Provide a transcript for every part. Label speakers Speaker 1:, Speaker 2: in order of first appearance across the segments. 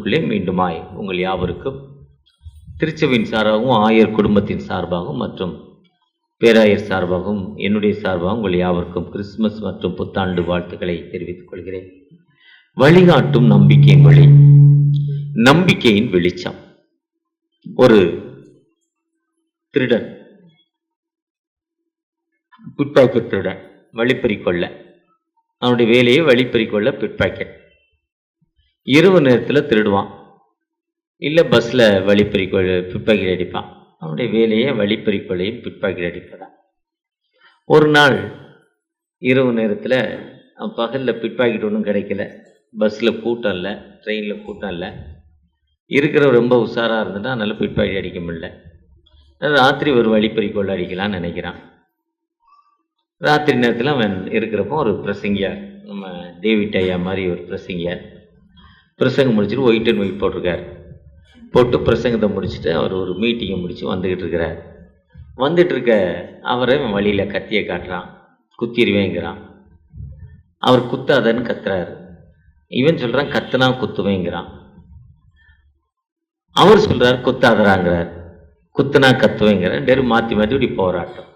Speaker 1: வகுப்பிலே மீண்டுமாய் உங்கள் யாவருக்கும் திருச்சபையின் சார்பாகவும் ஆயர் குடும்பத்தின் சார்பாகவும் மற்றும் பேராயர் சார்பாகவும் என்னுடைய சார்பாகவும் உங்கள் யாவருக்கும் கிறிஸ்துமஸ் மற்றும் புத்தாண்டு வாழ்த்துக்களை தெரிவித்துக் கொள்கிறேன். வழிகாட்டும் நம்பிக்கையின் வழி, நம்பிக்கையின் வெளிச்சம். ஒரு திருடன், பிட்பாக்கெட் திருடன், வழிப்பறிக்கொள்ள, அவனுடைய வேலையை வழிப்பறிக்கொள்ள பிட்பாக்கெட். இரவு நேரத்தில் திருடுவான், இல்லை பஸ்ஸில் பிட்பாக்கெட் அடிப்பான். அவனுடைய வேலையை வழிப்பறிக்கொள்ளையும் பிட்பாக்கெட் அடிப்பதான். ஒரு நாள் இரவு நேரத்தில் பகலில் பிட்பாக்கெட் ஒன்றும் கிடைக்கல, பஸ்ஸில் கூட்டம் இல்லை, ட்ரெயினில் கூட்டம் இல்லை, இருக்கிற ரொம்ப உஷாராக இருந்துட்டா அதனால் பிட்பாக்கெட் அடிக்க முடியல. ராத்திரி ஒரு வழிப்பறிக்கொள்ள அடிக்கலான்னு நினைக்கிறான். ராத்திரி நேரத்தில் அவன் இருக்கிறப்போ ஒரு பிரசங்கியார், நம்ம டேவிட் ஐயா மாதிரி ஒரு பிரசங்கியார், பிரசங்கம் முடிச்சுட்டு ஒயிட் அண்ட் ஒயிட் போட்டிருக்கார். போட்டு பிரசங்கத்தை முடிச்சுட்டு அவர் ஒரு மீட்டிங்கை முடித்து வந்துக்கிட்டு இருக்கிறார். வந்துட்டுருக்க அவரை வழியில் கத்தியை காட்டுறான், குத்திடுவேங்கிறான். அவர் குத்தாதன்னு கத்துறாரு. இவன் சொல்கிறான் கத்துனா குத்துவேங்கிறான். அவர் சொல்கிறார் குத்தாதராங்கிறார், குத்துனா கத்துவேங்கிறார். ரெண்டு பேரும் மாற்றி மாற்றி இப்படி போராட்டம்.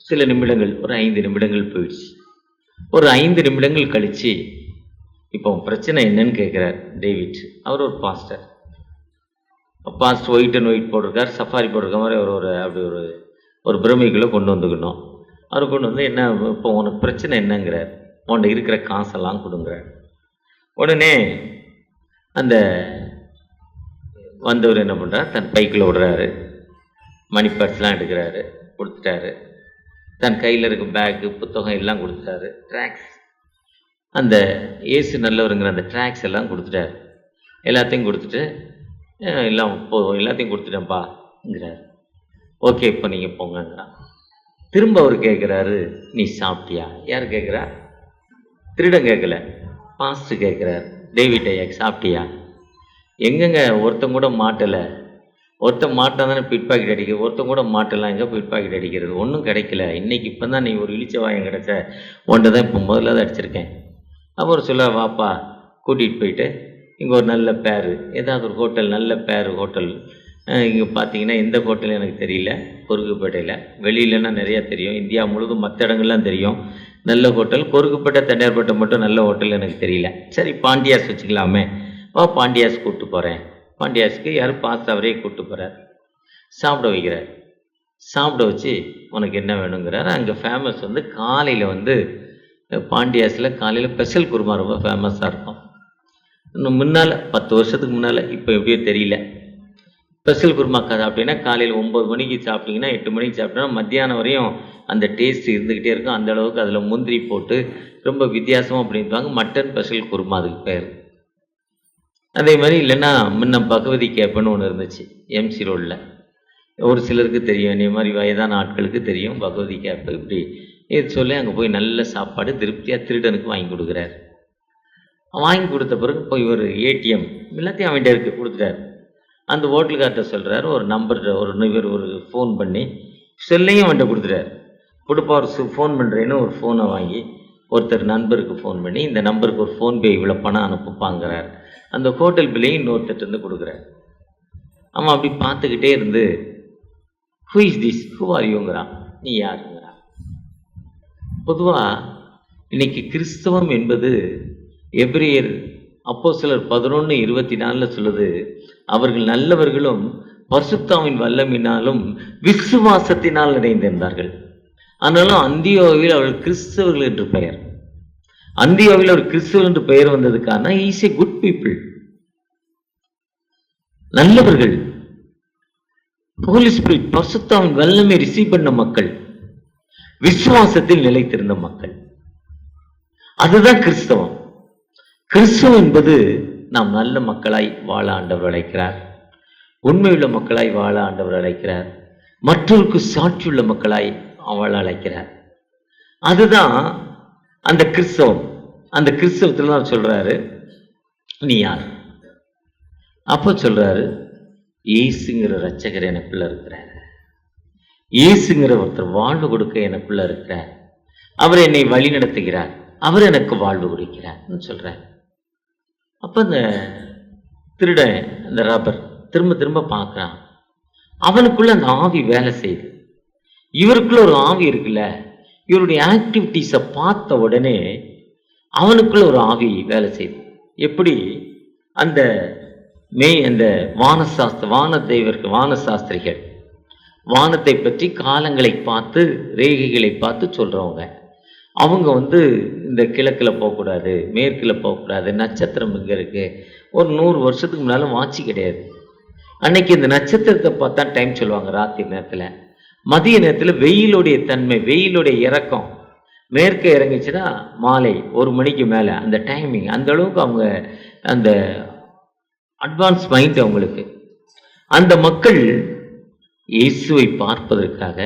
Speaker 1: சில நிமிடங்கள், ஒரு 5 நிமிடங்கள் போயிடுச்சு. ஒரு 5 நிமிடங்கள் கழித்து இப்போ பிரச்சனை என்னன்னு கேட்குறார் டேவிட். அவர் ஒரு பாஸ்டர் ஒயிட் அண்ட் ஒயிட் போட்டிருக்கார், சஃபாரி போட்டிருக்க மாதிரி அவர் அப்படி ஒரு பிரமிக்குள்ளே கொண்டு வந்துக்கணும். அவர் கொண்டு வந்து என்ன இப்போ உனக்கு பிரச்சனை என்னங்கிறார். உன்கிட்ட இருக்கிற காசெல்லாம் கொடுங்கிறார். உடனே அந்த வந்தவர் என்ன பண்ணுறார், தன் பைக்கில் விடுறாரு, மணி பர்ஸ்லாம் எடுக்கிறாரு, கொடுத்துட்டாரு. தன் கையில் இருக்க பேக்கு புத்தகம் எல்லாம் கொடுத்துட்டாரு. ட்ராக்ஸ், அந்த ஏசு நல்லவருங்கிற அந்த ட்ராக்ஸ் எல்லாம் கொடுத்துட்டாரு. எல்லாத்தையும் கொடுத்துட்டு எல்லாத்தையும் கொடுத்துட்டேன்ப்பாங்கிறார். ஓகே இப்போ நீங்கள் போங்கங்கிறான். திரும்ப அவர் கேட்குறாரு, நீ சாப்பிட்டியா? யார் கேட்குறா? திருடன் கேட்கல, பாஸ்டர் கேட்குறாரு. டேவிட் ஐயா சாப்பிட்டியா? எங்கெங்க ஒருத்தன் கூட மாட்டலை. ஒருத்தன் மாட்டா தானே பிட்பாக்கெட் அடிக்கிறது, ஒருத்தன் கூட மாட்டலாம் எங்கே பிட்பாக்கெட் அடிக்கிறது? ஒன்றும் கிடைக்கல. இன்றைக்கி இப்போ தான் நீ ஒரு இழிச்ச வாயம் கிடச்ச, ஒன்றை தான் இப்போ முதல்ல தான் அடிச்சிருக்கேன். அப்புறம் சொல்ல, வாப்பா கூட்டிகிட்டு போயிட்டு இங்கே ஒரு நல்ல பேரு, ஏதாவது ஒரு ஹோட்டல், நல்ல பேரு ஹோட்டல் இங்கே பார்த்தீங்கன்னா எந்த ஹோட்டலும் எனக்கு தெரியல, கொருக்குப்பேட்டையில். வெளியிலன்னா நிறையா தெரியும், இந்தியா முழுவதும் மற்ற இடங்கள்லாம் தெரியும் நல்ல ஹோட்டல். கொருக்குப்பேட்டை தனியார்பேட்டை மட்டும் நல்ல ஹோட்டல் எனக்கு தெரியல. சரி பாண்டியாஸ் வச்சுக்கலாமே, பாண்டியாஸ் கூப்பிட்டு போகிறேன். பாண்டியாஸுக்கு யார் பாஸ்டர் அவரே கூப்பிட்டு போகிறார். சாப்பிட வைக்கிறார். சாப்பிட வச்சு உனக்கு என்ன வேணுங்கிறார். அங்கே ஃபேமஸ் வந்து காலையில் பாண்டியாஸில் காலையில் ஸ்பெஷல் குருமா ரொம்ப ஃபேமஸாக இருக்கும். இன்னும் முன்னால் 10 வருஷத்துக்கு முன்னால், இப்போ எப்படியோ தெரியல. ஸ்பெஷல் குருமா அப்படின்னா காலையில் 9 மணிக்கு சாப்பிட்டீங்கன்னா 8 மணிக்கு சாப்பிட்டோன்னா மத்தியானம் வரையும் அந்த டேஸ்ட் இருந்துக்கிட்டே இருக்கும். அந்த அளவுக்கு அதில் முந்திரி போட்டு ரொம்ப வித்தியாசமாக அப்படின்வாங்க. மட்டன் ஸ்பெஷல் குருமா அதுக்கு பேர். அதே மாதிரி இல்லைன்னா முன்ன பகவதி கேப்புன்னு ஒன்று இருந்துச்சு எம்சி ரோடில். ஒரு சிலருக்கு தெரியும், இதே மாதிரி வயதான ஆட்களுக்கு தெரியும் பகவதி கேப்பு. இப்படி இது சொல்லி அங்கே போய் நல்ல சாப்பாடு திருப்தியாக திருடனுக்கு வாங்கி கொடுக்குறாரு. வாங்கி கொடுத்த பிறகு போய் ஒரு ஏடிஎம் எல்லாத்தையும் அவன்கிட்ட இருக்குது கொடுத்துட்டார். அந்த ஹோட்டலுக்கார்ட்ட சொல்கிறார், ஒரு நம்பர்கிட்ட ஒரு ஃபோன் பண்ணி செல்லையும் அவன்கிட்ட கொடுத்துட்டார். கொடுப்பா ஒரு ஃபோன் பண்ணுறேன்னு ஒரு ஃபோனை வாங்கி ஒருத்தர் நண்பருக்கு ஃபோன் பண்ணி இந்த நம்பருக்கு ஒரு ஃபோன்பே இவ்வளோ பணம் அனுப்புப்பாங்கிறார். அந்த ஹோட்டல் பில்லையும் இன்னொருத்தர் இருந்து கொடுக்குறார். அவன் அப்படி பார்த்துக்கிட்டே இருந்து who is this, who are யூங்கிறான், நீ யாருங்கிறான். பொதுவாக இன்னைக்கு கிறிஸ்தவம் என்பது எபிரேயர் அப்போஸ்தலர் 11:24 சொல்லுது, அவர்கள் நல்லவர்களும் பரிசுத்தாவின் வல்லமினாலும் விசுவாசத்தினால் நிறைந்திருந்தார்கள். ஆனாலும் அந்தியோவில் அவர்கள் கிறிஸ்தவர்கள் என்று பெயர். அந்தியோவில் அவர் கிறிஸ்தவர்கள் என்று பெயர் வந்ததுக்கான இஸ் எ குட் பீப்புள், நல்லவர்கள், ஹோலி ஸ்பிரிட் பரிசுத்தாவின் வல்லமை ரிசீவ் பண்ண மக்கள், விசுவாசத்தில் நிலைத்திருந்த மக்கள். அதுதான் கிறிஸ்தவம். கிறிஸ்தவம் என்பது நாம் நல்ல மக்களாய் வாழ ஆண்டவர் அழைக்கிறார், உண்மையுள்ள மக்களாய் வாழ ஆண்டவர் அழைக்கிறார், மற்றவருக்கு சாட்சியுள்ள மக்களாய் வாழ அழைக்கிறார். அதுதான் அந்த கிறிஸ்தவம். அந்த கிறிஸ்தவத்தில் தான் சொல்றாரு, நீ யார்? அப்போ சொல்றாரு, இயேசுங்கிற ரட்சகர் எனக்குள்ள இருக்கிறார், இயேசுங்கிற ஒருத்தர் வாழ்வு கொடுக்க எனக்குள்ள இருக்கிறார், அவர் என்னை வழி நடத்துகிறார், அவர் எனக்கு வாழ்வு கொடுக்கிறார் சொல்றார். அப்போ அந்த திருடன் அந்த ரப்பர் திரும்ப திரும்ப பார்க்குறான். அவனுக்குள்ள அந்த ஆவி வேலை செய்யுது. இவருக்குள்ள ஒரு ஆவி இருக்குல்ல, இவருடைய ஆக்டிவிட்டீஸை பார்த்த உடனே அவனுக்குள்ள ஒரு ஆவி வேலை செய்யுது. எப்படி அந்த அந்த வானசாஸ்திரிகள் வானத்தை பற்றி காலங்களை பார்த்து ரேகைகளை பார்த்து சொல்றவங்க, அவங்க இந்த கிழக்கில் போகக்கூடாது, மேற்கில் போகக்கூடாது, நட்சத்திரம் இங்கே இருக்கு. ஒரு 100 வருஷத்துக்கு முன்னாலும் வாட்சி கிடையாது. அன்னைக்கு இந்த நட்சத்திரத்தை பார்த்தா டைம் சொல்லுவாங்க. ராத்திரி நேரத்தில், மதிய நேரத்தில் வெயிலுடைய தன்மை, வெயிலுடைய இறக்கம் மேற்க இறங்குச்சுன்னா மாலை 1 மணிக்கு மேலே அந்த டைமிங், அந்த அளவுக்கு அவங்க அந்த அட்வான்ஸ் மைண்ட் அவங்களுக்கு. அந்த மக்கள் இயேசுவை பார்ப்பதற்காக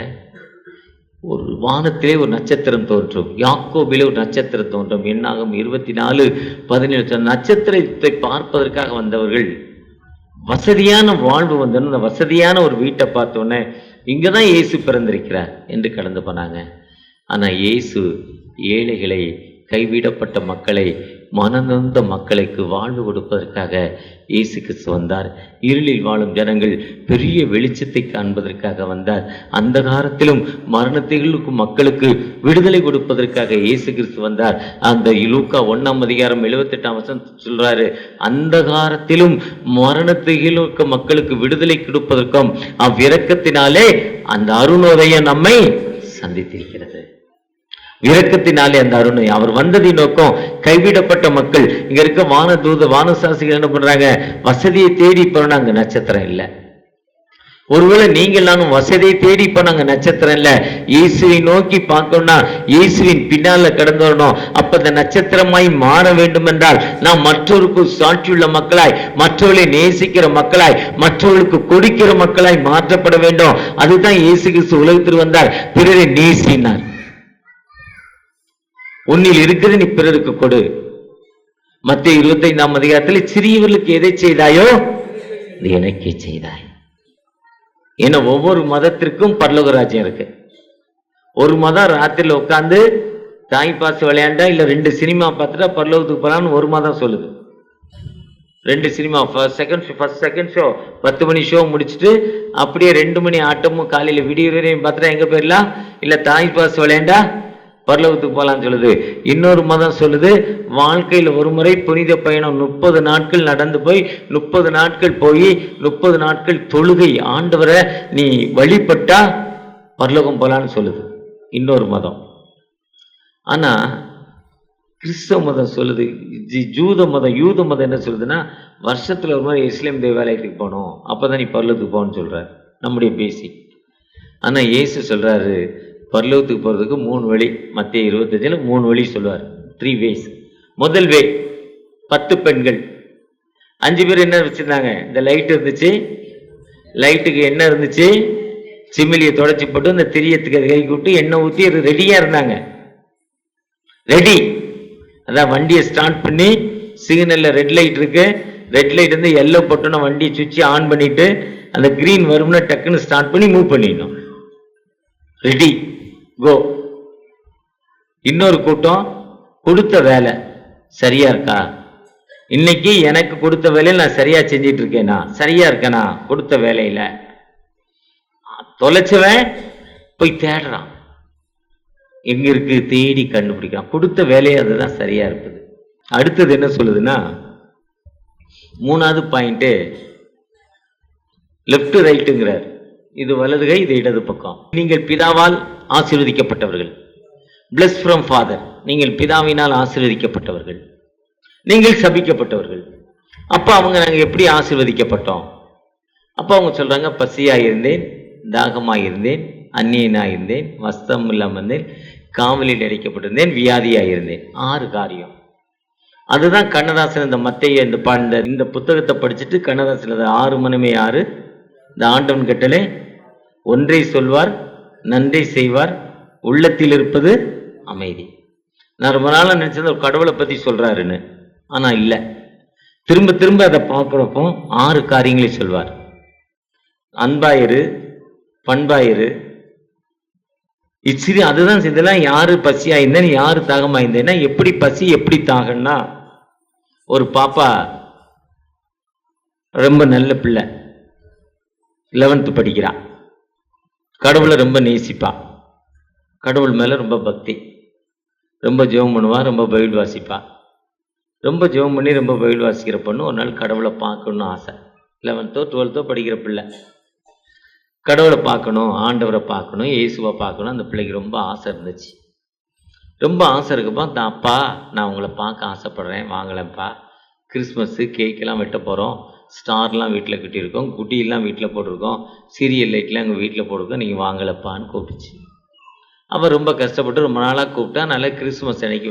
Speaker 1: ஒரு வானத்திலே ஒரு நட்சத்திரம் தோன்றும், யாக்கோபிலே ஒரு நட்சத்திரம் தோன்றும், என்னாகும் 24:17 நட்சத்திரத்தை பார்ப்பதற்காக வந்தவர்கள் வசதியான வாழ்வு வந்தோன்னு அந்த வசதியான ஒரு வீட்டை பார்த்தோன்னே இங்கதான் இயேசு பிறந்திருக்கிறார் என்று கடந்து போனாங்க. ஆனா இயேசு ஏழைகளை, கைவிடப்பட்ட மக்களை, மனநொந்த மக்களுக்கு வாழ்வு கொடுப்பதற்காக இயேசு கிறிஸ்து வந்தார். இருளில் வாழும் ஜனங்கள் பெரிய வெளிச்சத்தை காண்பதற்காக வந்தார். அந்த காலத்திலும் மரணத்திலும் மக்களுக்கு விடுதலை கொடுப்பதற்காக இயேசு கிறிஸ்து வந்தார். அந்த லூக்கா 1:78 சொல்றாரு, அந்த காலத்திலும் மரணத்திலும் மக்களுக்கு விடுதலை கொடுப்பதற்கும் அவ்விரக்கத்தினாலே அந்த அருணோதயம் நம்மை சந்தித்திருக்கிறது. இரக்கத்தினாலே அந்த அருணை, அவர் வந்ததின் நோக்கம் கைவிடப்பட்ட மக்கள். இங்க இருக்க வானசாசிகள் என்ன பண்றாங்க, வசதியை தேடி போனா அங்க நட்சத்திரம் இல்லை. ஒருவேளை நீங்கள் நானும் வசதியை தேடி போனாங்க, நட்சத்திரம் இல்லை. இயேசுவை நோக்கி பார்க்கணும்னா இயேசுவின் பின்னால கடந்து வரணும். அப்ப அந்த நட்சத்திரமாய் மாற வேண்டும் என்றால் நாம் மற்றவருக்கு சாட்சியுள்ள மக்களாய், மற்றவர்களை நேசிக்கிற மக்களாய், மற்றவர்களுக்கு கொடுக்கிற மக்களாய் மாற்றப்பட வேண்டும். அதுதான் இயேசு கிறிஸ்து உலகத்தில் வந்தார். பிறரை நேசினார். உன்னில் இருக்கிறது நீ பிறருக்கு கொடு. மத்தேயு 25 சிறியவர்களுக்கு எதை செய்தாயோ எனக்கே செய்தாய். ஏன்னா ஒவ்வொரு மதத்திற்கும் பரலோக ராஜ்யம் இருக்கு. ஒரு மதம் ராத்திரில உட்காந்து தாய் பாசு விளையாண்டா இல்ல 2 சினிமா பார்த்துட்டா பரலோகத்துக்கு போலான்னு ஒரு மதம் சொல்லுது. 2 சினிமா ஃபர்ஸ்ட் செகண்ட் ஷோ 10 மணி ஷோ முடிச்சுட்டு அப்படியே 2 மணி ஆட்டமும் காலையில விடியறையும் பார்த்துட்டா எங்க போயிடலாம், இல்ல தாய் பாசு விளையாண்டா பரலோகத்துக்கு போகலான்னு சொல்லுது. இன்னொரு மதம் சொல்லுது, வாழ்க்கையில் ஒரு முறை புனித பயணம் 30 நாட்கள் நடந்து போய் 30 நாட்கள் போய் 30 நாட்கள் தொழுகை ஆண்டவரை நீ வழிபட்டா பரலோகம் போலான்னு சொல்லுது இன்னொரு மதம். ஆனா கிறிஸ்தவ மதம் சொல்லுது, யூத மதம் என்ன சொல்லுதுன்னா, வருஷத்துல ஒரு முறை இஸ்லாம் தேவாலயத்துக்கு போகணும், அப்பதான் நீ பரலோகத்துக்கு போகணும்னு சொல்றாரு. நம்முடைய பேசிக். ஆனா இயேசு சொல்றாரு பரலோகத்துக்கு போறதுக்கு 3 வழி. மத்தேயு 25 3 வழி சொல்லுவார், 3 ways. முதல் வே, 10 பெண்கள், 5 பேர் என்ன வச்சிருந்தாங்க, இந்த லைட் இருந்துச்சு, லைட்டுக்கு என்ன இருந்துச்சு, சிமிலியை தொடச்சி போட்டு இந்த திரியத்துக்கு கை கூட்டு எண்ணெய் ஊற்றி ரெடியா இருந்தாங்க. ரெடி. அதான் வண்டியை ஸ்டார்ட் பண்ணி சிக்னல்ல ரெட் லைட் இருக்கு, ரெட் லைட் வந்து எல்லோ போட்டோன்னா வண்டியை சுவிட்ச் ஆன் பண்ணிட்டு அந்த கிரீன் வரும்னா டக்குன்னு ஸ்டார்ட் பண்ணி மூவ் பண்ணிடணும். Ready go. இன்னொரு கூட்டம், கொடுத்த வேலை சரியா இருக்கா, இன்னைக்கு எனக்கு கொடுத்த வேலையை நான் சரியா செஞ்சிட்டு இருக்கேனா, சரியா இருக்கேனா, கொடுத்த வேலையில தொலைச்சவன் போய் தேடுறான், எங்க இருக்கு தேடி கண்டுபிடிக்கிறான், கொடுத்த வேலையை அதுதான் சரியா இருக்குது. அடுத்தது என்ன சொல்லுதுன்னா, 3வது பாயிண்ட் லெப்ட் ரைட்டுங்கிறார். இது வலது கை, இது இடது பக்கம். நீங்கள் பிதாவால் ஆசீர்வதிக்கப்பட்டவர்கள், பிளஸ் ஃப்ரம் ஃபாதர், நீங்கள் பிதாவினால் ஆசீர்வதிக்கப்பட்டவர்கள், நீங்கள் சபிக்கப்பட்டவர்கள். அப்ப அவங்க நாங்க எப்படி ஆசீர்வதிக்கப்பட்டோம்? அப்ப அவங்க சொல்றாங்க, பசியாயிருந்தேன், தாகமாயிருந்தேன், அந்நியனாயிருந்தேன், வஸ்திரம் இல்லாமல் இருந்தேன், காவலில் அடைக்கப்பட்டிருந்தேன், வியாதியாயிருந்தேன். 6 காரியம். அதுதான் கண்ணதாசன் இந்த மத்தேயு இந்த புத்தகத்தை படிச்சுட்டு கண்ணதாசன் 6 மனமே 6, இந்த ஆண்டவன் கட்டளை, ஒன்றை சொல்வார், நன்றை செய்வார், உள்ளத்தில் இருப்பது அமைதி. நான் ரொம்ப நாளா நினைச்சது ஒரு கடவுளை பத்தி சொல்றாருன்னு, ஆனா இல்ல, திரும்ப திரும்ப அதை பார்க்கிறப்போ 6 காரியங்களை சொல்வார். அன்பாயிரு, பண்பாயிரு, இச்சிறு. அதுதான் இதெல்லாம் யாரு பசியாயிருந்தேன், யாரு தாகமாயிருந்தேன்னா, எப்படி பசி எப்படி தாகம்னா, ஒரு பாப்பா ரொம்ப நல்ல பிள்ளை, 11th படிக்கிறா. கடவுளை ரொம்ப நேசிப்பா, கடவுள் மேலே ரொம்ப பக்தி, ரொம்ப ஜெபம் பண்ணுவா, ரொம்ப பைபிள் வாசிப்பா. ரொம்ப ஜெபம் பண்ணி ரொம்ப பைபிள் வாசிக்கிற பொண்ணு ஒரு நாள் கடவுளை பார்க்கணுன்னு ஆசை. 11th 12th படிக்கிற பிள்ளை கடவுளை பார்க்கணும், ஆண்டவரை பார்க்கணும், இயேசுவை பார்க்கணும். அந்த பிள்ளைக்கு ரொம்ப ஆசை இருந்துச்சு. ரொம்ப ஆசை இருக்குப்பா, அப்பா நான் உங்களை பார்க்க ஆசைப்பட்றேன், வாங்கலப்பா. கிறிஸ்மஸ்ஸு கேக்கெல்லாம் வெட்ட போகிறோம், ஸ்டார்லாம் வீட்டில் கட்டியிருக்கோம், குட்டியெல்லாம் வீட்டில் போட்டிருக்கோம், சீரியல் லைட்லாம் எங்கள் வீட்டில் போட்டிருக்கோம், நீங்கள் வாங்கலப்பான்னு கூப்பிட்டுச்சு. அவர் ரொம்ப கஷ்டப்பட்டு ரொம்ப நாளாக கூப்பிட்டா, நல்லா கிறிஸ்மஸ் அன்னைக்கு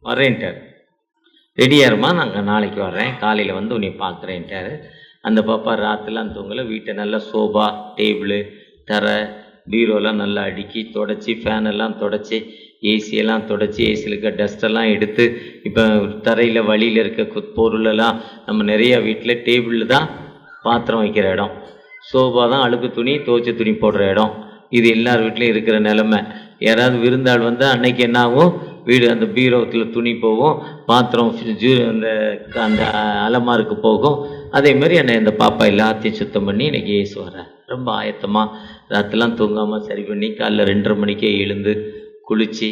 Speaker 1: வரேன்ட்டார். ரெடியாருமா, நாங்கள் நாளைக்கு வர்றேன், காலையில் வந்து உன்னை பார்க்குறேன்ட்டார். அந்த பாப்பா ராத்திரிலாம் தூங்கலை. வீட்டை நல்லா சோபா, டேபிளு, தரை, பீரோலாம் நல்லா அடுக்கி தொடச்சி, ஃபேனெல்லாம் தொடச்சி, ஏசியெல்லாம் தொடச்சி, ஏசியில் இருக்க டஸ்டெல்லாம் எடுத்து, இப்போ தரையில் வழியில் இருக்க பொருளெல்லாம் நம்ம நிறையா வீட்டில் டேபிளில் தான் பாத்திரம் வைக்கிற இடம், சோபா தான் அழுக்கு துணி துவைச்ச துணி போடுற இடம். இது எல்லார் வீட்லேயும் இருக்கிற நிலமை. யாராவது விருந்தாள் வந்தால் அன்னைக்கு என்ன ஆகும், வீடு அந்த பீரோத்தில் துணி போகும், பாத்திரம் அந்த அலமாருக்கு போகும். அதே மாதிரி இந்த பாப்பா எல்லாத்தையும் சுத்தம் பண்ணி இன்றைக்கி ஏசு வர ரொம்ப ஆயத்தமாக ராத்திரிலாம் தூங்காமல் சரி பண்ணி காலைல 2:30 மணிக்கே எழுந்து குளித்து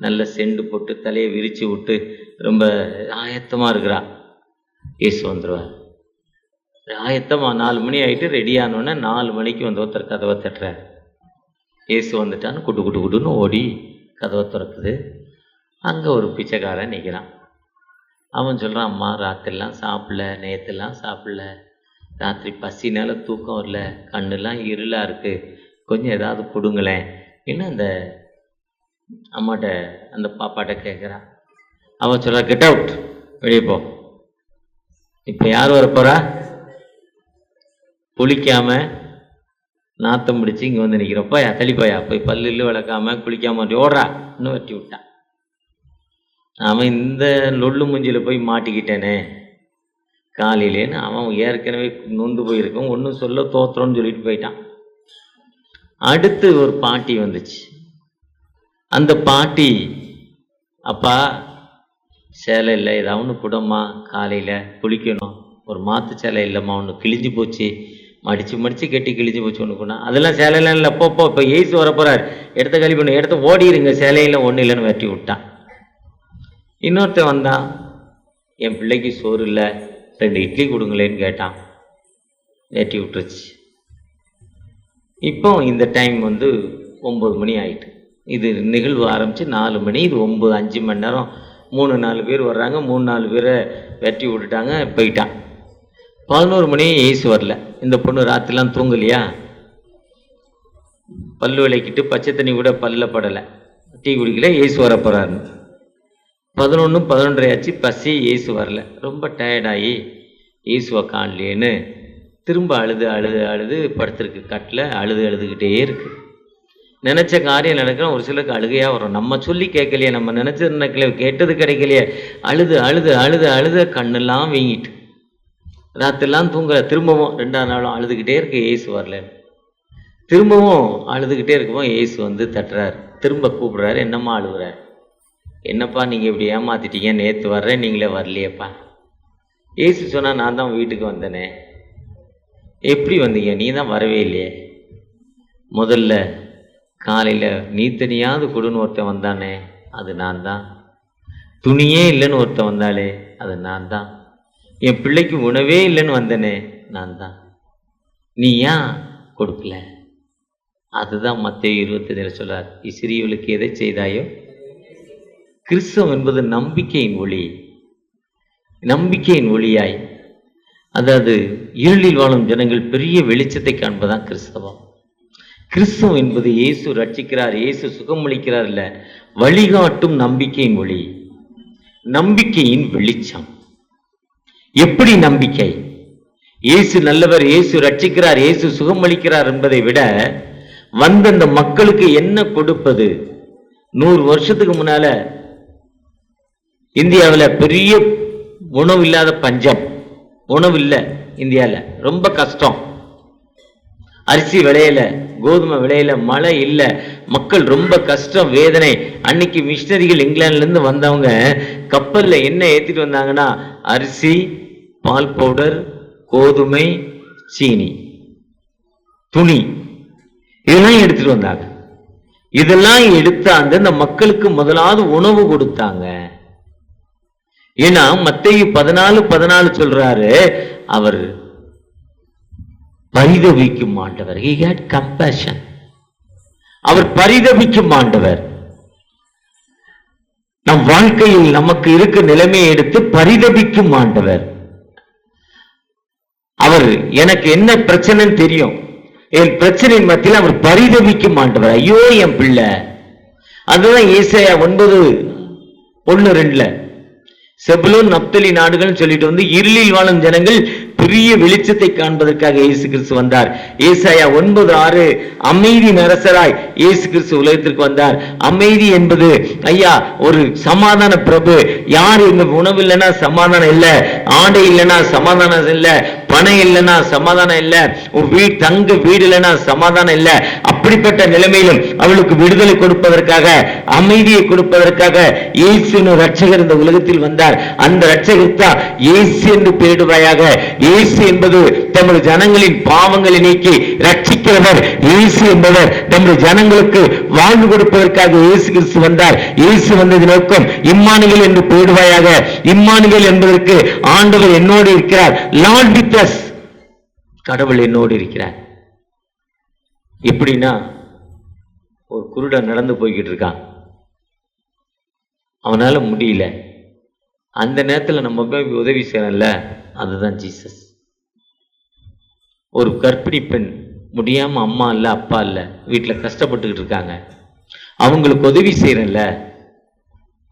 Speaker 1: நல்ல செண்டு போட்டு தலையை விரித்து விட்டு ரொம்ப ஆயத்தமாக இருக்கிறா. ஏசு வந்துடுவார். ஆயத்தமாக 4 மணி ஆகிட்டு ரெடி ஆனோடனே 4 மணிக்கு வந்து ஒருத்தர் கதவை தட்டுறார். ஏசு வந்துட்டான்னு குட்டு குட்டு குட்டுன்னு ஓடி கதவை திறக்குது. அங்கே ஒரு பிச்சைக்காரன் நிற்கிறான். அவன் சொல்கிறான், அம்மா ராத்திரிலாம் சாப்பிடல, நேற்றுலாம் சாப்பிடல, ராத்திரி பசினால தூக்கம் வரல, கண்ணெல்லாம் இருளாக இருக்குது, கொஞ்சம் ஏதாவது கொடுங்களேன் இன்னும் அந்த அம்மாட்ட அந்த பாப்பாட்ட கேட்குறான். அவன் சொல்கிறா, கெட் அவுட், வெளியே போ. இப்போ யார் வரப்போறா? குளிக்காமல் நாத்தம் பிடிச்சி இங்கே வந்து நிற்கிறப்பா, தள்ளிப்போயா, போய் பல்லு விளக்காமல் குளிக்காமல் ஓடுறா, இன்னும் வெட்டி விட்டான். அவன் இந்த லொல்லு மூஞ்சியில் போய் மாட்டிக்கிட்டேனே காலையிலேன்னு அவன் ஏற்கனவே நொந்து போயிருக்கான். ஒன்றும் சொல்ல தோத்துறோன்னு சொல்லிட்டு போயிட்டான். அடுத்து ஒரு பாட்டி வந்துச்சு. அந்த பாட்டி, அப்பா சேலை இல்லை, ஏதாவது ஒன்று குடம்மா, காலையில் குளிக்கணும், ஒரு மாற்று சேலை இல்லைம்மா, ஒன்று கிழிஞ்சு போச்சு, மடித்து கட்டி கிழிஞ்சு போச்சு ஒன்று கொண்டா. அதெல்லாம் சேலையெல்லாம் இல்லை, இப்போ ஏசு வரப்போகிறார், எடுத்த கழி பண்ண எடுத்து ஓடிடுங்க, சேலையில் ஒன்றும் இல்லைன்னு வெட்டி விட்டான். இன்னொருத்தன் வந்தான், என் பிள்ளைக்கு சோறு இல்லை, 2 இட்லி கொடுங்களேன்னு கேட்டான், வெட்டி விட்டுருச்சு. இப்போ இந்த டைம் வந்து 9 மணி ஆகிட்டு. இது நிகழ்வு ஆரம்பித்து 4 மணி, இது 9, 5 மணி நேரம். 3-4 பேர் வர்றாங்க, 3-4 பேரை வெட்டி விட்டுட்டாங்க, போயிட்டான். 11 மணி ஏசு வரல. இந்த பொண்ணு ராத்திரிலாம் தூங்கலையா, பல்லு விளக்கிட்டு பச்சை தண்ணி கூட பல்ல படலை, டீ குடிக்கல, ஏசு வர போகிறாருன்னு. 11, 11:30 ஆச்சு, பசி, ஏசு வரல. ரொம்ப டயர்டாகி ஏசுவை காணலேன்னு திரும்ப அழுது படுத்துருக்கு கட்டில், அழுதுகிட்டே இருக்கு. நினச்ச காரியம் நடக்கிற ஒரு சிலருக்கு அழுகையாக வரும். நம்ம சொல்லி கேட்கலையே, நம்ம நினச்சது நடக்கலையே, கேட்டது கிடைக்கலையே, அழுது கண்ணெல்லாம் வீங்கிட்டு ராத்திரிலாம் தூங்குற. திரும்பவும் 2ஆம் நாளும் அழுதுகிட்டே இருக்கு, ஏசு வரலன்னு. திரும்பவும் அழுதுகிட்டே இருக்குமோ ஏசு வந்து தட்டுறாரு, திரும்ப கூப்பிடுறாரு, என்னம்மா அழுகுறாரு? என்னப்பா நீங்கள் இப்படி ஏமாத்திட்டீங்க, நேற்று வர்றேன் நீங்களே வரலையேப்பா. ஏசு சொன்னால், நான் தான் வீட்டுக்கு வந்தேனே. எப்படி வந்தீங்க? நீ தான் வரவே இல்லையே. முதல்ல காலையில் நீ தனியாவது கொடுன்னு ஒருத்தன் வந்தானே, அது நான் தான். துணியே இல்லைன்னு ஒருத்தன் வந்தாலே, அது நான் தான். என் பிள்ளைக்கு உணவே இல்லைன்னு வந்தேனே, நான் தான். நீ ஏன் கொடுக்கல? அதுதான் மத்தேயு 25 சொல்றார், சிறியவளுக்கு எதை செய்தாயோ. கிறிஸ்தவம் என்பது நம்பிக்கையின் ஒளி, நம்பிக்கையின் ஒளியாய், அதாவது இருளில் வாழும் ஜனங்கள் பெரிய வெளிச்சத்தை காண்பதான் கிறிஸ்தவம். கிறிஸ்தவம் என்பது இயேசு ரட்சிக்கிறார், இயேசு சுகமளிக்கிறார் இல்ல, வழிகாட்டும் நம்பிக்கையின் ஒளி, நம்பிக்கையின் வெளிச்சம். எப்படி நம்பிக்கை? இயேசு நல்லவர், இயேசு ரட்சிக்கிறார், இயேசு சுகமளிக்கிறார் என்பதை விட வந்த அந்த மக்களுக்கு என்ன கொடுப்பது? 100 வருஷத்துக்கு முன்னால இந்தியாவில் பெரிய உணவு இல்லாத பஞ்சம், உணவு இல்லை இந்தியாவில், ரொம்ப கஷ்டம். அரிசி விளையல, கோதுமை விளையல, மழை இல்லை, மக்கள் ரொம்ப கஷ்டம், வேதனை. அன்னைக்கு மிஷினரிகள் இங்கிலாந்துலேருந்து வந்தவங்க கப்பலில் என்ன ஏற்றிட்டு வந்தாங்கன்னா, அரிசி, பால் பவுடர், கோதுமை, சீனி, துணி, இதெல்லாம் எடுத்துட்டு வந்தாங்க. இதெல்லாம் எடுத்தாங்க. இந்த மக்களுக்கு முதலாவது உணவு கொடுத்தாங்க. ஏன்னா மத்தேயு 14:14 சொல்றாரு, அவர் பரிதபிக்கும் ஆண்டவர். He had compassion. அவர் பரிதபிக்கும் ஆண்டவர். நம் வாழ்க்கையில் நமக்கு இருக்க நிலைமையை எடுத்து பரிதபிக்கும் ஆண்டவர். அவர் எனக்கு என்ன பிரச்சனைன்னு தெரியும், என் பிரச்சனையின் மத்தியில் அவர் பரிதபிக்கும் ஆண்டவர். ஐயோ என் பிள்ளை. அதுதான் ஏசாயா 9:1-2 செபுலோன் நப்தலி நாடுகள் சொல்லிட்டு வந்து இருளில் வாழும் ஜனங்கள் பெரிய வெளிச்சத்தை காண்பதற்காக இயேசு கிறிஸ்து வந்தார். ஏசாயா 9:6 அமைதி நரசராய் இயேசு கிறிஸ்து உலகத்திற்கு வந்தார். அமைதி என்பது ஐயா ஒரு சமாதான பிரபு. யார் எங்க உணவு இல்லைன்னா சமாதானம் இல்லை, ஆடை இல்லைன்னா சமாதானம் இல்லை, பணம் இல்லைன்னா சமாதானம் இல்லை, தங்க வீடு இல்லைன்னா சமாதானம் இல்லை. அப்படிப்பட்ட நிலைமையிலும் அவளுக்கு விடுதலை கொடுப்பதற்காக, அமைதியை கொடுப்பதற்காக இயேசு ரட்சகர் இந்த உலகத்தில் வந்தார். அந்த ரட்சகர் தான் இயேசு என்று பெயரிடுவாயாக. இயேசு என்பது தம்முடைய ஜனங்களின் பாவங்களை நீக்கி ரட்சிக்கிறவர். இயேசு என்பவர் தம்முடைய ஜனங்களுக்கு வாழ்வு கொடுப்பதற்காக இயேசு கிறிஸ்து வந்தார். இயேசு வந்தது நோக்கம் இம்மானுவேல் என்று பெயரிடுவாயாக. இம்மானுவேல் என்பதற்கு ஆண்டவர் என்னோடு இருக்கிறார், லார்ட் வித் அஸ், கடவுள் என்னோடு இருக்கிறார். எப்படின்னா ஒரு குருடன் நடந்து போய்கிட்டு இருக்கான், அவனால முடியல. அந்த நேரத்தில் நம்ம போய் உதவி செய்யறோம்ல, அதுதான் ஜீசஸ். ஒரு கர்ப்பிணி பெண் முடியாம அம்மா இல்லை அப்பா இல்லை வீட்டில் கஷ்டப்பட்டுக்கிட்டு இருக்காங்க, அவங்களுக்கு உதவி செய்யறோம்ல,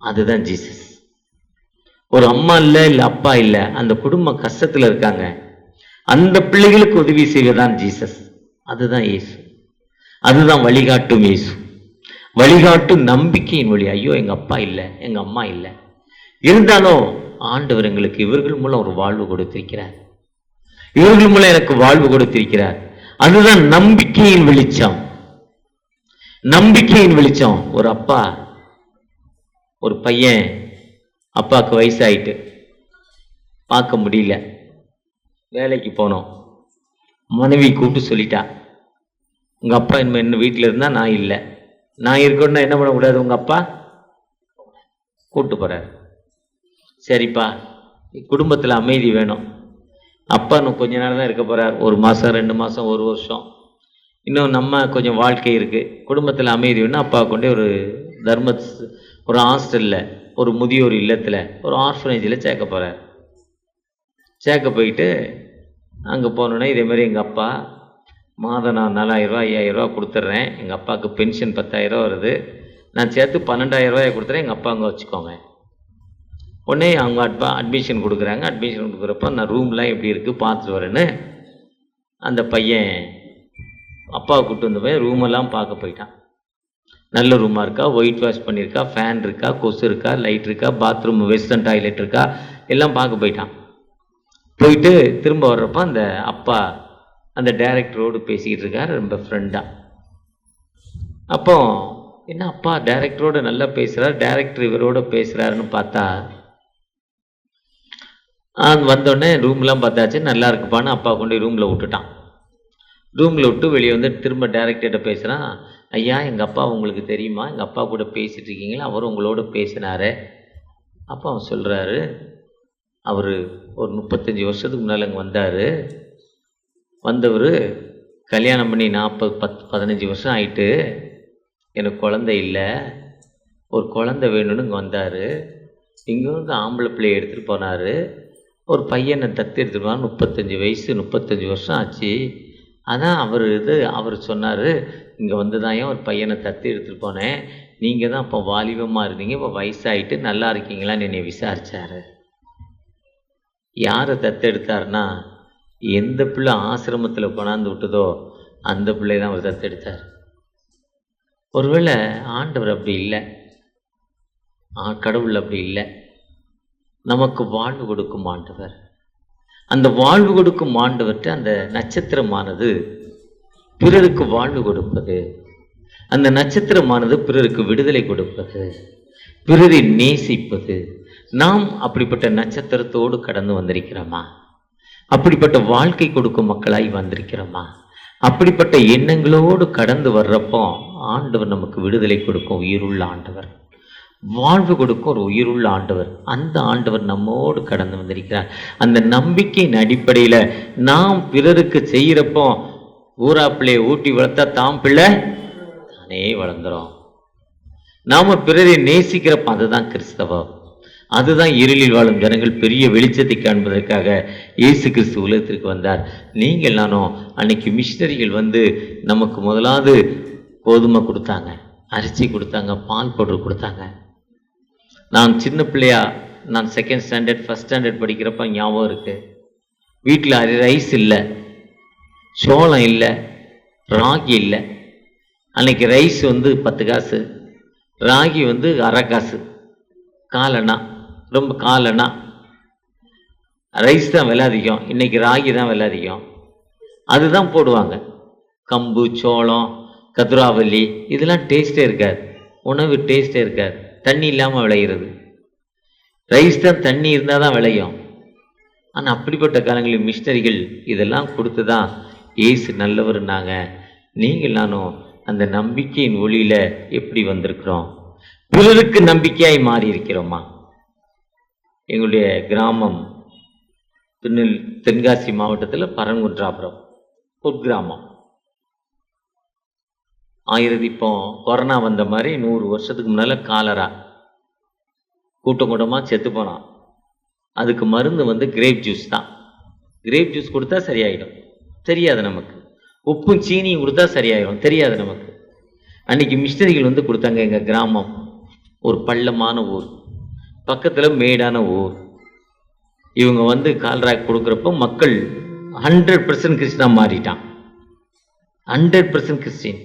Speaker 1: அதுதான் ஜீசஸ். ஒரு அம்மா இல்லை அப்பா இல்லை, அந்த குடும்பம் கஷ்டத்தில் இருக்காங்க, அந்த பிள்ளைகளுக்கு உதவி செய்வதுதான் ஜீசஸ், அதுதான் இயேசு. அதுதான் வழிகாட்டும் இயேசு. வழிகாட்டும் நம்பிக்கையின் வழி. ஐயோ எங்க அப்பா இல்லை, எங்க அம்மா இல்லை, இருந்தாலும் ஆண்டவர் எங்களுக்கு இவர்கள் மூலம் ஒரு வாழ்வு கொடுத்திருக்கிறார், இவர்கள் மூலம் எனக்கு வாழ்வு கொடுத்திருக்கிறார். அதுதான் நம்பிக்கையின் வெளிச்சம். நம்பிக்கையின் வெளிச்சம். ஒரு அப்பா, ஒரு பையன், அப்பாவுக்கு வயசாயிட்டு பார்க்க முடியல, வேலைக்கு போனோம். மனைவி கூப்பிட்டு சொல்லிட்டா, உங்க அப்பா என்ன வீட்டில் இருந்தா நான் இல்லை, நான் இருக்கணும்னா என்ன பண்ணக்கூடாது, உங்க அப்பா கூப்பிட்டு போறாரு. சரிப்பா, குடும்பத்தில் அமைதி வேணும். அப்பா இன்னும் கொஞ்ச நாள் தான் இருக்க போறார், 1 மாதம் 2 மாதம் 1 வருஷம். இன்னும் நம்ம கொஞ்சம் வாழ்க்கை இருக்கு, குடும்பத்தில் அமைதி வேணும். அப்பா கொண்டே ஒரு ஹாஸ்டலில், ஒரு முதியோர் இல்லத்தில், ஒரு ஆர்ஃபனேஜில் சேர்க்க போகிறார். சேர்க்க போயிட்டு அங்கே போனோன்னே இதே மாதிரி எங்கள் அப்பா மாதம் நான் 4000 ரூபா 5000 ரூபா கொடுத்துட்றேன், எங்கள் அப்பாவுக்கு பென்ஷன் 10,000 ரூபா வருது, நான் சேர்த்து 12,000 ரூபாயை கொடுத்துறேன், எங்கள் அப்பா அங்கே வச்சுக்கோங்க. உடனே அவங்க அட்மிஷன் கொடுக்குறாங்க. அட்மிஷன் கொடுக்குறப்ப நான் ரூம்லாம் எப்படி இருக்குது பார்த்துட்டு வரேன்னு அந்த பையன் அப்பாவை கூப்பிட்டு வந்து போய் ரூமெல்லாம் பார்க்க போயிட்டான். நல்ல ரூமாக இருக்கா, ஒயிட் வாஷ் பண்ணியிருக்கா, ஃபேன் இருக்கா, கொசு இருக்கா, லைட் இருக்கா, பாத்ரூம் வெஸ்டர்ன் டாய்லெட் இருக்கா, எல்லாம் பார்க்க போயிட்டான். போயிட்டு திரும்ப வர்றப்ப அந்த அப்பா அந்த டைரக்டரோடு பேசிக்கிட்டு இருக்கார், ரொம்ப ஃப்ரெண்டாக. அப்போ என்ன அப்பா டைரக்டரோடு நல்லா பேசுகிறார், டைரக்டர் இவரோட பேசுகிறாருன்னு பார்த்தா வந்தோடனே ரூம்லாம் பார்த்தாச்சு, நல்லா இருக்குப்பான்னு அப்பா கொண்டு ரூமில் விட்டுட்டான். ரூமில் விட்டு வெளியே வந்து திரும்ப டைரக்டர்கிட்ட பேசுகிறான். ஐயா எங்கள் அப்பா உங்களுக்கு தெரியுமா, எங்கள் அப்பா கூட பேசிகிட்டு இருக்கீங்களா, அவர் உங்களோட பேசினாரு. அப்போ அவன் சொல்கிறாரு, அவர் ஒரு 35 வருஷத்துக்கு முன்னால் இங்கே வந்தார், வந்தவர் கல்யாணம் பண்ணி 15 வருஷம் ஆயிட்டு, எனக்கு குழந்தை இல்லை, ஒரு குழந்தை வேணும்னு இங்கே வந்தார், இங்கே வந்து ஆம்பளை பிள்ளையை எடுத்துகிட்டு போனார், ஒரு பையனை தத்து எடுத்துகிட்டு போனார், 35 வயசு 35 வருஷம் ஆச்சு. அதான் அவர் சொன்னார், இங்கே வந்து தான் ஏன் ஒரு பையனை தத்து எடுத்துகிட்டு போனேன், நீங்கள் தான் இப்போ வாலிபமாக இருந்தீங்க, இப்போ வயசாகிட்டு நல்லா இருக்கீங்களான்னு என்னை விசாரித்தார். யாரை தத்தெடுத்தார்னா, எந்த பிள்ளை ஆசிரமத்தில் கொண்டாந்து விட்டதோ அந்த பிள்ளை தான் அவர் தத்தெடுத்தார். ஒருவேளை ஆண்டவர் அப்படி இல்லை, கடவுள் அப்படி இல்லை, நமக்கு வாழ்வு கொடுக்கும் ஆண்டவர். அந்த வாழ்வு கொடுக்கும் ஆண்டவர்கிட்ட அந்த நட்சத்திரமானது பிறருக்கு வாழ்வு கொடுப்பது, அந்த நட்சத்திரமானது பிறருக்கு விடுதலை கொடுப்பது, பிறரை நேசிப்பது. நாம் அப்படிப்பட்ட நட்சத்திரத்தோடு கடந்து வந்திருக்கிறோமா? அப்படிப்பட்ட வாழ்க்கை கொடுக்கும் மக்களாய் வந்திருக்கிறோமா? அப்படிப்பட்ட எண்ணங்களோடு கடந்து வர்றப்போ ஆண்டவர் நமக்கு விடுதலை கொடுக்கும் உயிருள்ள ஆண்டவர், வாழ்வு கொடுக்கும் ஒரு உயிருள்ள ஆண்டவர். அந்த ஆண்டவர் நம்மோடு கடந்து வந்திருக்கிறார். அந்த நம்பிக்கையின் அடிப்படையில் நாம் பிறருக்கு செய்கிறப்போ ஊரா பிள்ளையை ஊட்டி வளர்த்தா தாம் பிள்ளை தானே வளர்ந்துரும். நாம பிறரை நேசிக்கிறப்ப அதுதான் கிறிஸ்தவம். அதுதான் இருளில் வாழும் ஜனங்கள் பெரிய வெளிச்சத்தை காண்பதற்காக இயேசு கிறிஸ்து உலகத்திற்கு வந்தார். நீங்கள் நானும் அன்னைக்கு மிஷினரிகள் வந்து நமக்கு முதலாவது கோதுமை கொடுத்தாங்க, அரிசி கொடுத்தாங்க, பால் பவுடர் கொடுத்தாங்க. நான் சின்ன பிள்ளையா, நான் 2nd ஸ்டாண்டர்ட் 1st ஸ்டாண்டர்ட் படிக்கிறப்ப ஞாபகம் இருக்கு. வீட்டில் ரைஸ் இல்லை, சோளம் இல்லை, ராகி இல்லை. அன்னைக்கு ரைஸ் வந்து 10 காசு, ராகி வந்து அரை காசு, காலனா, ரொம்ப காலனா. ரைஸ் தான் விலை அதிகம், இன்னைக்கு ராகி தான் விலை அதிகம். அதுதான் போடுவாங்க. கம்பு, சோளம், கதிராவல்லி இதெல்லாம் டேஸ்டே இருக்காது, உணவு டேஸ்டே இருக்காது, தண்ணி இல்லாமல் விளையிறது. ரைஸ் தான் தண்ணி இருந்தால் தான் விளையும். ஆனால் அப்படிப்பட்ட காலங்களில் மிஷினரிகள் இதெல்லாம் கொடுத்து தான் இயேசு நல்லவர்னாங்க. நீங்கள் நானும் அந்த நம்பிக்கையின் ஒளியில் எப்படி வந்திருக்கிறோம்? பிறருக்கு நம்பிக்கையாய் மாறி இருக்கிறோமா? எங்களுடைய கிராமம் தென்காசி மாவட்டத்தில் பரங்குன்றாபுரம் ஒரு கிராமம். இப்போ கொரோனா வந்த மாதிரி 100 வருஷத்துக்கு முன்னால் காலரா கூட்டம் கூட்டமாக செத்து போனான். அதுக்கு மருந்து வந்து கிரேப் ஜூஸ் தான். கிரேப் ஜூஸ் கொடுத்தா சரியாயிடும், தெரியாது நமக்கு. உப்பும் சீனியும் கொடுத்தா சரியாயிடும், தெரியாது நமக்கு. அன்னைக்கு மிஷினரிகள் வந்து கொடுத்தாங்க. எங்கள் கிராமம் ஒரு பள்ளமான ஊர், பக்கத்தில் மேடான ஊர். இவங்க வந்து கால்ராக் கொடுக்குறப்போ மக்கள் 100% கிறிஸ்டினா மாறிட்டான். 100% கிறிஸ்டின்.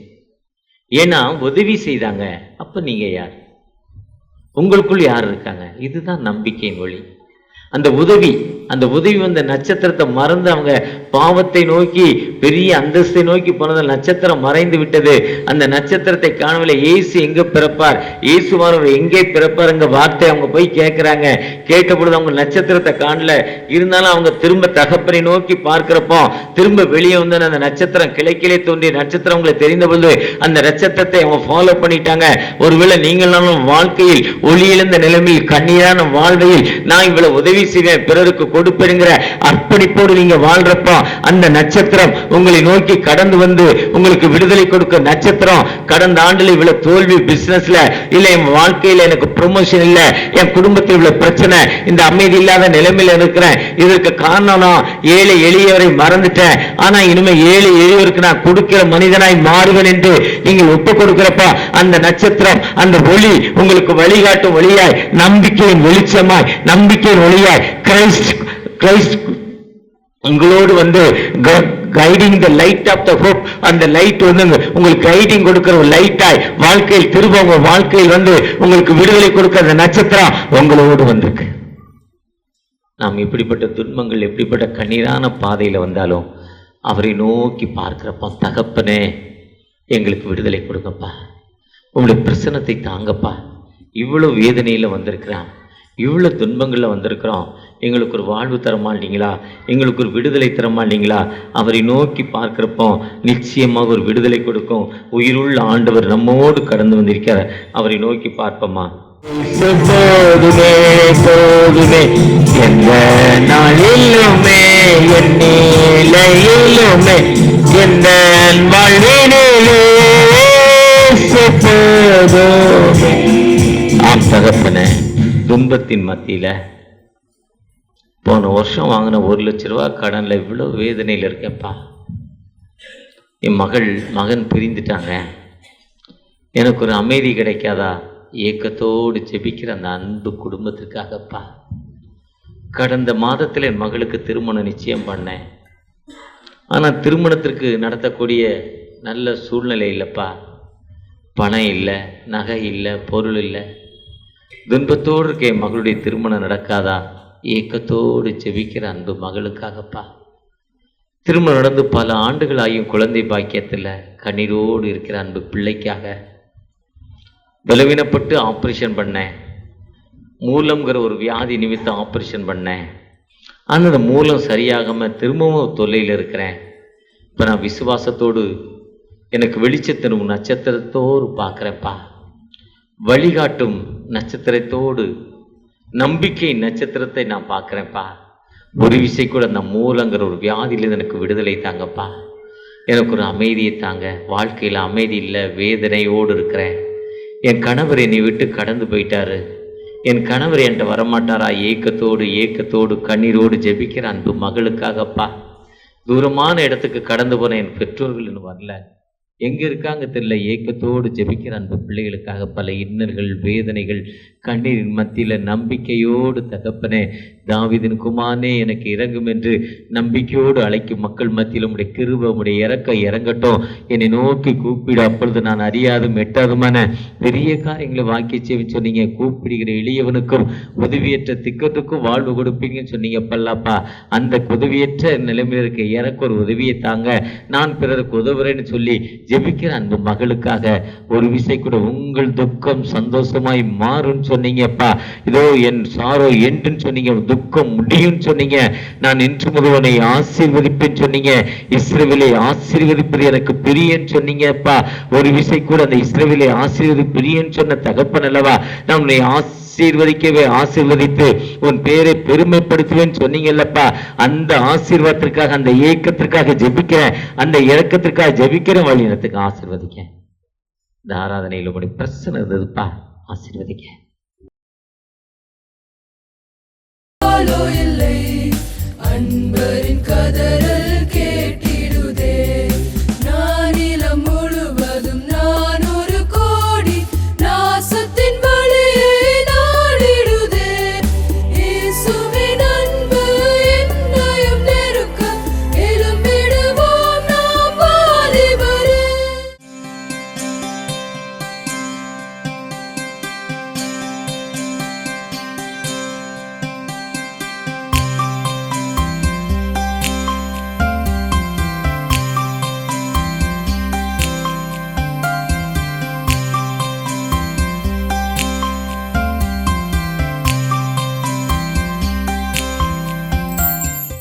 Speaker 1: ஏன்னா உதவி செய்தாங்க. அப்போ நீங்கள் யார்? உங்களுக்குள் யார் இருக்காங்க? இதுதான் நம்பிக்கையின் வழி. அந்த உதவி வந்த நட்சத்திரத்தை மறந்து அவங்க பாவத்தை நோக்கி பெரிய அந்தஸ்தை நோக்கி போனது. நட்சத்திரம் மறைந்து விட்டது. அந்த நட்சத்திரத்தை காணவில்லை. இயேசு எங்க பிறப்பார், இயேசுவானவர் எங்கே பிறப்பாருங்க வார்த்தை அவங்க போய் கேட்கிறாங்க. கேட்ட பொழுது அவங்க நட்சத்திரத்தை காணல. இருந்தாலும் அவங்க திரும்ப தகப்பனை நோக்கி பார்க்கிறப்போ திரும்ப வெளியே வந்து அந்த நட்சத்திரம் கிளைக்கிலே தோன்றிய நட்சத்திரம் அவங்களை தெரிந்த பொழுது அந்த நட்சத்திரத்தை அவங்க ஃபாலோ பண்ணிட்டாங்க. ஒருவேளை நீங்களும் வாழ்க்கையில் ஒளியிழந்த நிலைமையில் கண்ணீரான வாழ்வையில் நான் இவ்வளவு உதவி செய்வேன், பிறருக்கு கொடுப்பேங்கிற அர்ப்பணிப்போடு நீங்க வாழ்றப்போ அந்த நட்சத்திரம் உங்களை நோக்கி கடந்து வந்து உங்களுக்கு விடுதலை கொடுக்க நட்சத்திரம். கடந்த ஆண்டுல இவ்வளவு தோல்வி பிசினஸ்ல இல்ல, என் வாழ்க்கையில எனக்கு ப்ரொமோஷன் இல்ல, என் குடும்பத்தில் இவ்வளவு பிரச்சனை, இந்த அமைதி இல்லாத நிலைமையில இருக்கிறேன், இதற்கு காரணம் ஏழை எளியவரை மறந்துட்டேன், ஆனா இனிமே ஏழை எளியவருக்கு நான் கொடுக்கிற மனிதனாய் மாறுவேன் என்று நீங்கள் ஒப்பு கொடுக்கிறப்ப அந்த நட்சத்திரம், அந்த ஒளி உங்களுக்கு வழிகாட்டும் ஒளியாய், நம்பிக்கையின் வெளிச்சமாய், நம்பிக்கையின் ஒளியாய் கிரைஸ்ட் உங்களோடு வந்து guiding the light of the hope. அந்த லைட் வந்து உங்களுக்கு கைடிங் கொடுக்கிற ஒரு லைட்டாய் வாழ்க்கையில் திரும்ப உங்க வாழ்க்கையில் வந்து உங்களுக்கு விடுதலை கொடுக்கிற அந்த நட்சத்திரம் உங்களோடு வந்திருக்கு. நாம் எப்படிப்பட்ட துன்பங்கள், எப்படிப்பட்ட கண்ணீரான பாதையில வந்தாலும் அவரை நோக்கி பார்க்கிறப்பா, தகப்பனே எங்களுக்கு விடுதலை கொடுங்கப்பா, உங்களுடைய பிரசன்னத்தை தாங்கப்பா, இவ்வளவு வேதனையில வந்திருக்கிறான், இவ்வளவு துன்பங்கள்ல வந்திருக்கிறோம், எங்களுக்கு ஒரு வாழ்வு தரமாட்டீங்களா, எங்களுக்கு ஒரு விடுதலை தரமாட்டீங்களா? அவரை நோக்கி பார்க்கிறப்போ நிச்சயமாக ஒரு விடுதலை கொடுக்கும் உயிருள்ள ஆண்டவர் நம்மோடு கடந்து வந்திருக்கிறார். அவரை நோக்கி பார்ப்போமா? போதுமே போதுமே எந்த நாளிலுமே என்னிலையிலுமே எந்த வாழ்வினிலே போதுமே. ஆம் தகப்பனே, துன்பத்தின் மத்தியில போன வருஷம் வாங்கின 1 லட்ச ரூபா கடன்ல இவ்வளவு வேதனையில் இருக்கேன்ப்பா. என் மகன் பிரிந்துட்டாங்க, எனக்கு ஒரு அமைதி கிடைக்காதா? ஏக்கத்தோடு ஜெபிக்கிற அந்த அன்பு குடும்பத்திற்காகப்பா. கடந்த மாதத்தில் என் மகளுக்கு திருமணம் நிச்சயம் பண்ணேன். ஆனால் திருமணத்திற்கு நடத்தக்கூடிய நல்ல சூழ்நிலை இல்லைப்பா. பணம் இல்லை, நகை இல்லை, பொருள் இல்லை. துன்பத்தோடு இருக்க என் மகளுடைய திருமணம் நடக்காதா? ஏக்கத்தோடு ஜெபிக்கிற அன்பு மகளுக்காகப்பா. திருமணம் நடந்து பல ஆண்டுகள் ஆகியும் குழந்தை பாக்கியத்தில் கண்ணீரோடு இருக்கிற அன்பு பிள்ளைக்காக. பலவீனப்பட்டு ஆப்ரேஷன் பண்ணேன், மூலம்ங்கிற ஒரு வியாதி நிமித்தம் ஆப்ரேஷன் பண்ணேன். ஆனால் அந்த மூலம் சரியாகாமல் திரும்பவும் தொல்லையில் இருக்கிறேன். இப்போ நான் விசுவாசத்தோடு எனக்கு வெளிச்சத்தினும் நட்சத்திரத்தோடு பார்க்குறேன்ப்பா. வழிகாட்டும் நட்சத்திரத்தோடு நம்பிக்கை நட்சத்திரத்தை நான் பார்க்குறேன்ப்பா. ஒரு விஷயம் கூட அந்த மூலங்கிற ஒரு வியாதியிலேருந்து எனக்கு விடுதலை தாங்கப்பா. எனக்கு ஒரு அமைதியை தாங்க. வாழ்க்கையில் அமைதி இல்லை, வேதனையோடு இருக்கிறேன். என் கணவர் என்னை விட்டு கடந்து போயிட்டாரு. என் கணவர் என்கிட்ட வரமாட்டாரா? ஏக்கத்தோடு கண்ணீரோடு ஜெபிக்கிற அன்பு மகளுக்காகப்பா. தூரமான இடத்துக்கு கடந்து போன என் பெற்றோர்கள் இன்னும் வரல, எங்கே இருக்காங்க தெரியல. ஏக்கத்தோடு ஜெபிக்கிற அன்பு பிள்ளைகளுக்காக பல இன்னல்கள், வேதனைகள், கண்ணீரின் மத்தியில் நம்பிக்கையோடு தகப்பனே, தாவீதின் குமாரனே எனக்கு இறங்கும் என்று நம்பிக்கையோடு அழைக்கும் மக்கள் மத்தியில் உம்முடைய கிருபை, உம்முடைய இறங்கட்டும். என்னை நோக்கி கூப்பிடு, அப்பொழுது நான் அறியாதும் எட்டாதுமான பெரிய காரியங்களை வாக்கி செய்வி சொன்னீங்க. கூப்பிடுகிற எளியவனுக்கும் உதவியற்ற திக்கத்துக்கும் வாழ்வு கொடுப்பீங்கன்னு சொன்னீங்க பல்லாப்பா. அந்த உதவியற்ற நிலைமையில் இருக்க எனக்கு ஒரு உதவியை தாங்க, நான் பிறருக்கு உதவுறேன்னு சொல்லி ஜெபிக்கிற அன்பு மகளுக்காக ஒரு விசை கூட உங்கள் துக்கம் சந்தோஷமாய் மாறும் சொன்னீங்கப்பா. இதோ என் சாரோ என்றுன்னு சொன்னீங்க, துக்கம் முடியும் சொன்னீங்க. நான் இன்று முதல் ஆசீர்வதிப்பேன்னு சொன்னீங்க. இஸ்ரவேலை ஆசீர்வதிப்பது எனக்கு பிரியன்னு சொன்னீங்கப்பா. ஒரு விசை கூட அந்த இஸ்ரவேலை ஆசீர்வதி பிரியன்னு சொன்ன தகப்பன் அல்லவா, நான் உன்னை ஆசீர்வதிக்கவே ஆசீர்வதித்து உன் பேரை பெருமைப்படுத்துவேன்னு சொன்னீங்கல்லப்பா. அந்த ஆசீர்வாதத்திற்காக, அந்த ஏக்கத்திற்காக ஜெபிக்கிறேன், அந்த இறக்கத்திற்காக ஜெபிக்கிற வழி எனக்கு ஆசீர்வதிக்க. இந்த ஆராதனையில் உங்களுடைய பிரச்சனை இருந்ததுப்பா, ஆசீர்வதிக்க. அன்பரின் கதறல் கேட்டு